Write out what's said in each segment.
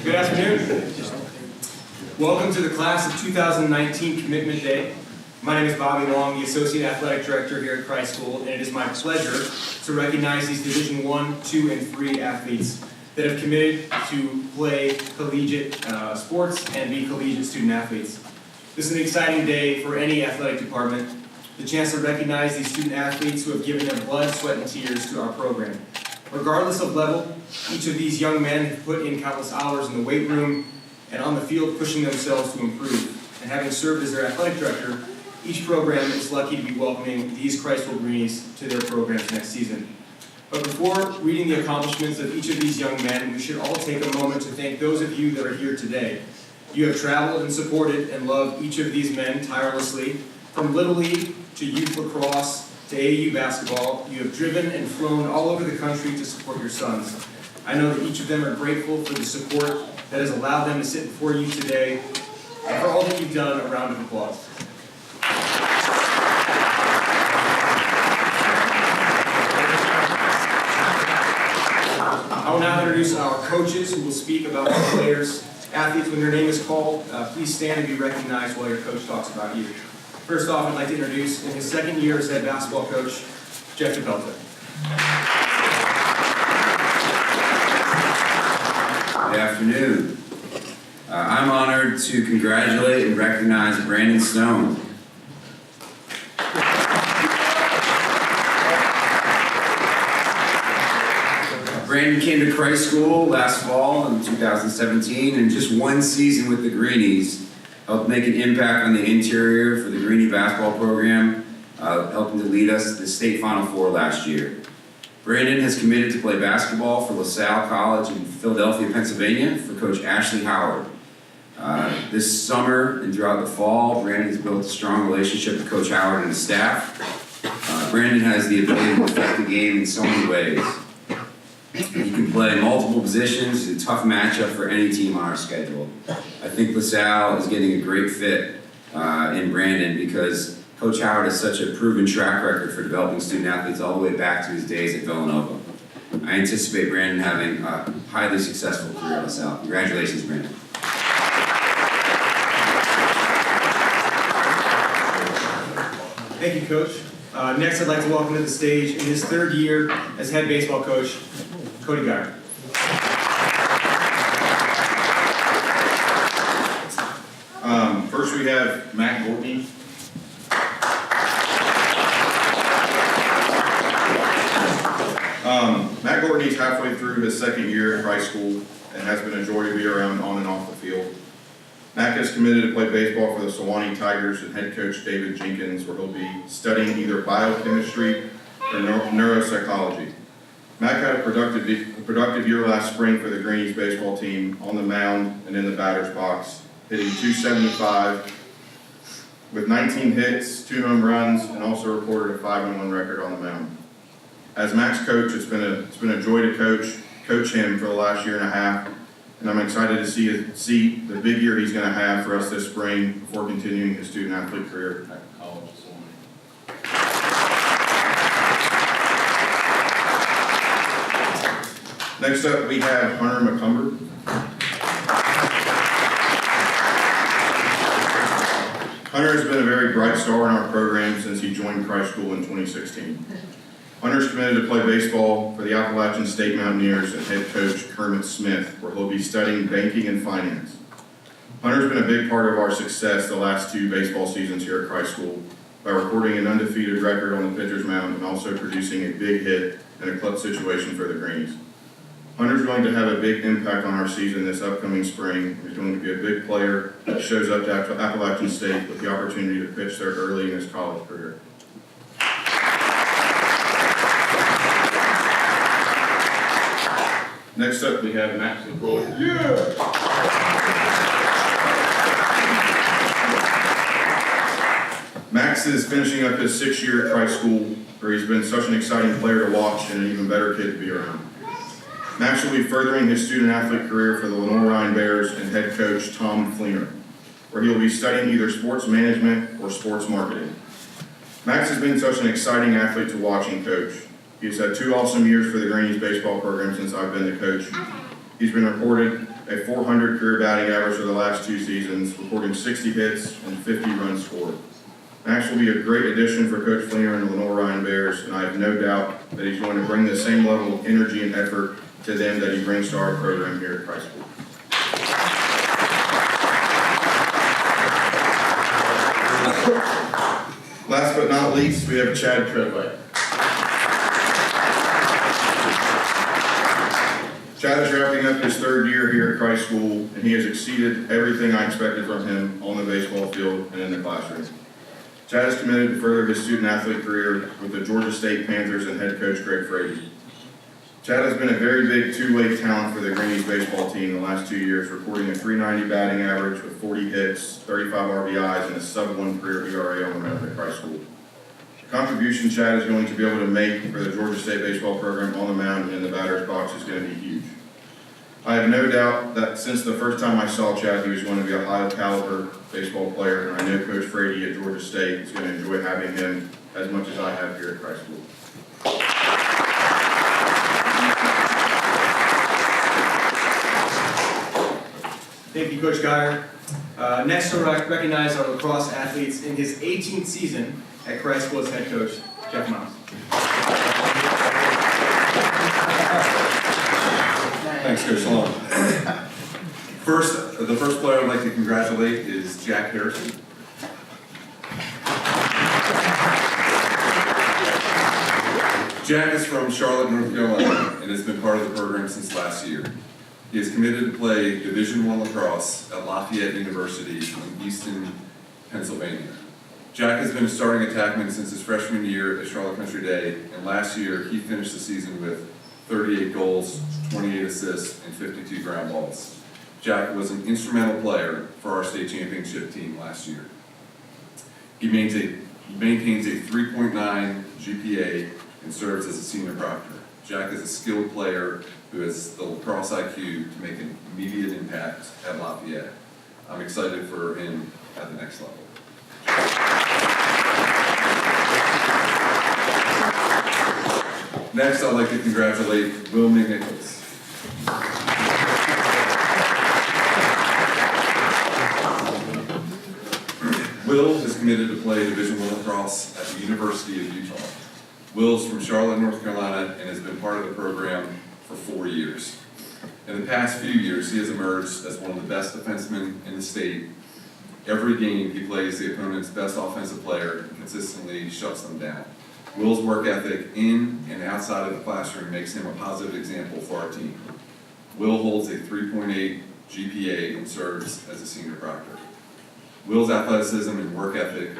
Good afternoon. Welcome to the class of 2019 Commitment Day. My name is Bobby Long, the Associate Athletic Director here at Christ School, and it is my pleasure to recognize these Division I, II, and III athletes that have committed to play collegiate sports and be collegiate student athletes. This is an exciting day for any athletic department, the chance to recognize these student athletes who have given their blood, sweat, and tears to our program. Regardless of level, each of these young men have put in countless hours in the weight room and on the field pushing themselves to improve. And having served as their athletic director, each program is lucky to be welcoming these Christville Greenies to their programs next season. But before reading the accomplishments of each of these young men, we should all take a moment to thank those of you that are here today. You have traveled and supported and loved each of these men tirelessly, from Little League to youth lacrosse to AAU basketball. You have driven and flown all over the country to support your sons. I know that each of them are grateful for the support that has allowed them to sit before you today, and for all that you've done. A round of applause. I will now introduce our coaches who will speak about our players. Athletes, when your name is called, please stand and be recognized while your coach talks about you. First off, I'd like to introduce, in his second year as head basketball coach, Jeff DePelta. Good afternoon. I'm honored to congratulate and recognize Brandon Stone. Brandon came to Christ School last fall in 2017, and just one season with the Greenies helped make an impact on the interior for the Greenie basketball program, helping to lead us to the state Final Four last year. Brandon has committed to play basketball for LaSalle College in Philadelphia, Pennsylvania for Coach Ashley Howard. This summer and throughout the fall, Brandon has built a strong relationship with Coach Howard and his staff. Brandon has the ability to affect the game in so many ways. He can play multiple positions. It's a tough matchup for any team on our schedule. I think LaSalle is getting a great fit in Brandon because Coach Howard has such a proven track record for developing student athletes all the way back to his days at Villanova. I anticipate Brandon having a highly successful career at LaSalle. Congratulations, Brandon. Thank you, Coach. Next, I'd like to welcome to the stage, in his third year as head baseball coach, Cody Geyer. First we have Matt Gortney. Matt Gortney is halfway through his second year at Christ School and has been a joy to be around on and off the field. Matt is committed to play baseball for the Sewanee Tigers and head coach David Jenkins, where he'll be studying either biochemistry or neuropsychology. Matt had a productive year last spring for the Greenies baseball team on the mound and in the batter's box, hitting .275 with 19 hits, 2 home runs, and also recorded a 5-1 record on the mound. As Matt's coach, it's been a joy to coach him for the last year and a half, and I'm excited to see the big year he's going to have for us this spring before continuing his student athlete career at college. Next up, we have Hunter Mccumber. Hunter has been a very bright star in our program since he joined Christ School in 2016. Hunter's committed to play baseball for the Appalachian State Mountaineers and head coach Kermit Smith, where he'll be studying banking and finance. Hunter's been a big part of our success the last 2 baseball seasons here at Christ School by recording an undefeated record on the pitcher's mound and also producing a big hit in a clutch situation for the Greenies. Hunter's going to have a big impact on our season this upcoming spring. He's going to be a big player that shows up to Appalachian State with the opportunity to pitch there early in his college career. Next up, we have Max LaCroix. Yeah! Max is finishing up his 6th year at Christ School, where he's been such an exciting player to watch and an even better kid to be around. Max will be furthering his student-athlete career for the Lenore Rhine Bears and head coach Tom Fleener, where he will be studying either sports management or sports marketing. Max has been such an exciting athlete to watch and coach. He's had 2 awesome years for the Greenies baseball program since I've been the coach. He's been recorded a .400 career batting average for the last 2 seasons, recording 60 hits and 50 runs scored. Max will be a great addition for Coach Fleener and the Lenore Ryan Bears, and I have no doubt that he's going to bring the same level of energy and effort to them that he brings to our program here at Christ School. Last but not least, we have Chad Treadway. Chad is wrapping up his 3rd year here at Christ School, and he has exceeded everything I expected from him on the baseball field and in the classroom. Chad is committed to further his student-athlete career with the Georgia State Panthers and head coach Greg Frady. Chad has been a very big two-way talent for the Greenies baseball team the last 2 years, recording a .390 batting average with 40 hits, 35 RBIs, and a sub-1 career ERA on the mound at Christ School. The contribution Chad is going to be able to make for the Georgia State baseball program on the mound and in the batter's box is going to be huge. I have no doubt that since the first time I saw Chad, he was going to be a high-caliber baseball player, and I know Coach Frady at Georgia State is going to enjoy having him as much as I have here at Christ School. Thank you, Coach Geyer. Next, we'll recognize our lacrosse athletes in his 18th season at Christ School as head coach, Jeff Miles. Thanks, Coach Sloan. The first player I'd like to congratulate is Jack Harrison. Jack is from Charlotte, North Carolina, and has been part of the program since last year. He is committed to play Division I lacrosse at Lafayette University in Easton, Pennsylvania. Jack has been a starting attackman since his freshman year at Charlotte Country Day, and last year he finished the season with 38 goals, 28 assists, and 52 ground balls. Jack was an instrumental player for our state championship team last year. He maintains a 3.9 GPA and serves as a senior proctor. Jack is a skilled player who has the lacrosse IQ to make an immediate impact at Lafayette. I'm excited for him at the next level. Next, I'd like to congratulate Will McNichols. Will is committed to play Division I lacrosse at the University of Utah. Will's from Charlotte, North Carolina, and has been part of the program for 4 years. In the past few years, he has emerged as one of the best defensemen in the state. Every game, he plays the opponent's best offensive player and consistently shuts them down. Will's work ethic in and outside of the classroom makes him a positive example for our team. Will holds a 3.8 GPA and serves as a senior proctor. Will's athleticism and work ethic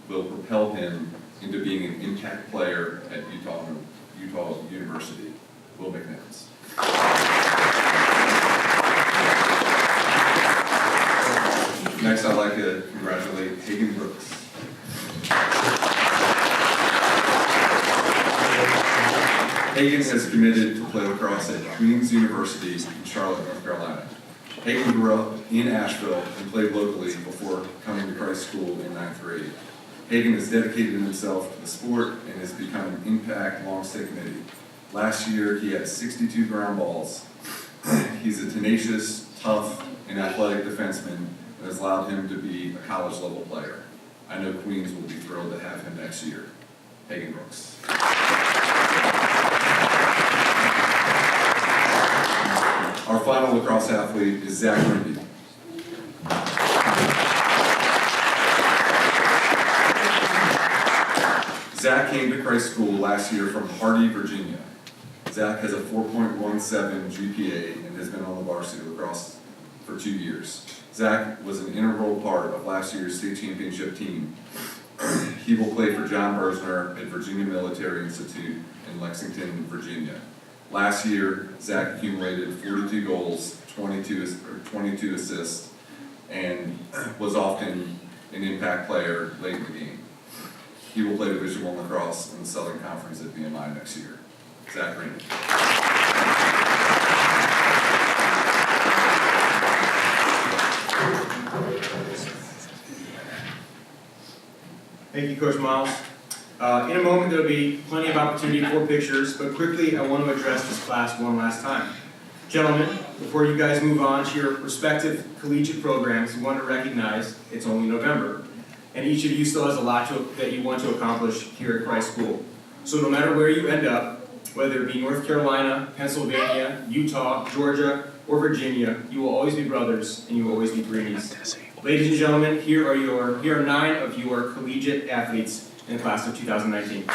will propel him into being an impact player at Utah University. Will McNichols. Next, I'd like to congratulate Hagen Brooks. Hagen has committed to play lacrosse at Queens University in Charlotte, North Carolina. Hagen grew up in Asheville and played locally before coming to Christ School in 9th grade. Hagen has dedicated himself to the sport and has become an impact long-stick committee. Last year, he had 62 ground balls. He's a tenacious, tough, and athletic defenseman that has allowed him to be a college-level player. I know Queens will be thrilled to have him next year. Hagen Brooks. Our final lacrosse athlete is Zack Grella. Zack came to Christ School last year from Hardy, Virginia. Zack has a 4.17 GPA and has been on the varsity lacrosse for 2 years. Zack was an integral part of last year's state championship team. He will play for John Bersner at Virginia Military Institute in Lexington, Virginia. Last year, Zack accumulated 42 goals, 22 assists, and was often an impact player late in the game. He will play Division I lacrosse in the Southern Conference at VMI next year. Zack Grella. Thank you, Coach Miles. In a moment, there will be plenty of opportunity for pictures, but quickly, I want to address this class one last time. Gentlemen, before you guys move on to your respective collegiate programs, we want to recognize it's only November, and each of you still has a lot that you want to accomplish here at Christ School. So no matter where you end up, whether it be North Carolina, Pennsylvania, Utah, Georgia, or Virginia, you will always be brothers and you will always be Greenies. Ladies and gentlemen, here are 9 of your collegiate athletes in the class of 2019.